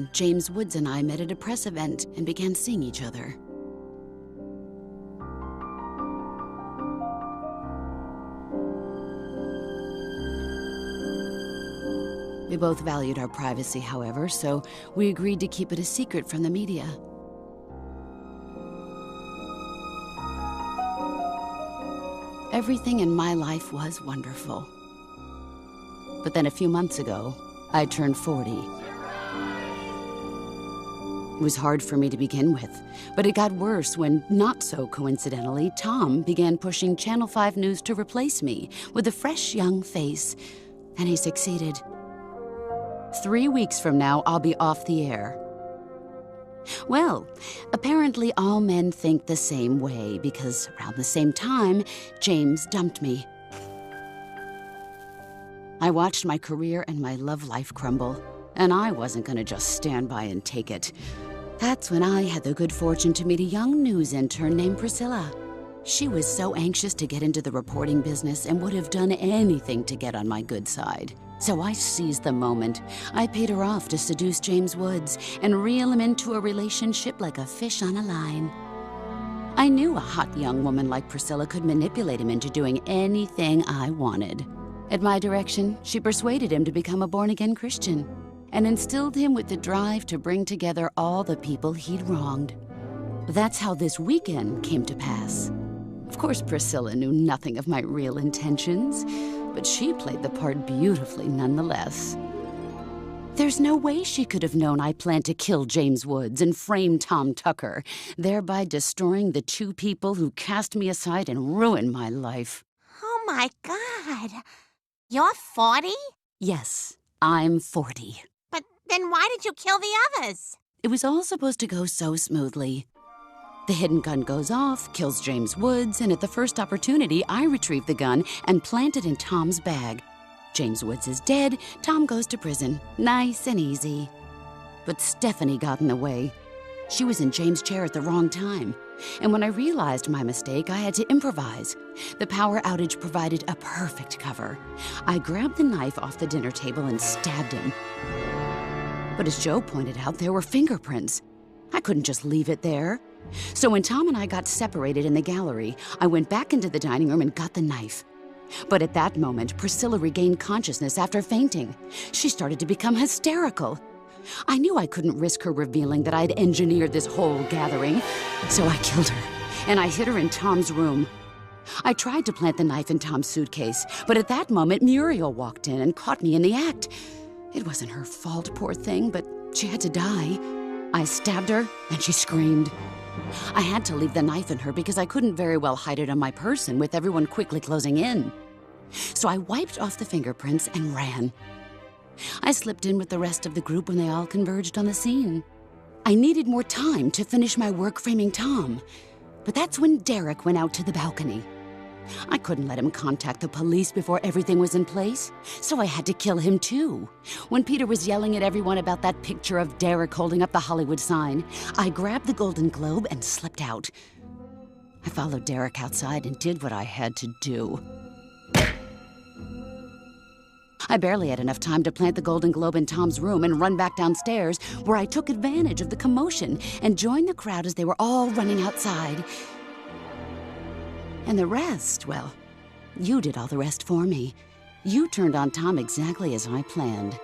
when James Woods and I met at a press event and began seeing each other. We both valued our privacy, however, so we agreed to keep it a secret from the media. Everything in my life was wonderful. But then a few months ago, I turned 40. It was hard for me to begin with, but it got worse when, not so coincidentally, Tom began pushing Channel 5 News to replace me with a fresh young face, and he succeeded. 3 weeks from now, I'll be off the air. Well, apparently all men think the same way because around the same time, James dumped me. I watched my career and my love life crumble, and I wasn't going to just stand by and take it. That's when I had the good fortune to meet a young news intern named Priscilla. She was so anxious to get into the reporting business and would have done anything to get on my good side. So I seized the moment. I paid her off to seduce James Woods and reel him into a relationship like a fish on a line. I knew a hot young woman like Priscilla could manipulate him into doing anything I wanted. At my direction, she persuaded him to become a born-again Christian and instilled him with the drive to bring together all the people he'd wronged. That's how this weekend came to pass. Of course, Priscilla knew nothing of my real intentions, but she played the part beautifully nonetheless. There's no way she could have known I planned to kill James Woods and frame Tom Tucker, thereby destroying the two people who cast me aside and ruined my life. Oh my God! You're 40? Yes, I'm 40. But then why did you kill the others? It was all supposed to go so smoothly. The hidden gun goes off, kills James Woods, and at the first opportunity, I retrieve the gun and plant it in Tom's bag. James Woods is dead, Tom goes to prison. Nice and easy. But Stephanie got in the way. She was in James' chair at the wrong time. And when I realized my mistake, I had to improvise. The power outage provided a perfect cover. I grabbed the knife off the dinner table and stabbed him. But as Joe pointed out, there were fingerprints. I couldn't just leave it there. So when Tom and I got separated in the gallery, I went back into the dining room and got the knife. But at that moment, Priscilla regained consciousness after fainting. She started to become hysterical. I knew I couldn't risk her revealing that I'd engineered this whole gathering, so I killed her, and I hid her in Tom's room. I tried to plant the knife in Tom's suitcase, but at that moment, Muriel walked in and caught me in the act. It wasn't her fault, poor thing, but she had to die. I stabbed her, and she screamed. I had to leave the knife in her because I couldn't very well hide it on my person with everyone quickly closing in. So I wiped off the fingerprints and ran. I slipped in with the rest of the group when they all converged on the scene. I needed more time to finish my work framing Tom, but that's when Derek went out to the balcony. I couldn't let him contact the police before everything was in place, so I had to kill him too. When Peter was yelling at everyone about that picture of Derek holding up the Hollywood sign, I grabbed the Golden Globe and slipped out. I followed Derek outside and did what I had to do. I barely had enough time to plant the Golden Globe in Tom's room and run back downstairs, where I took advantage of the commotion and joined the crowd as they were all running outside. And the rest, well, you did all the rest for me. You turned on Tom exactly as I planned.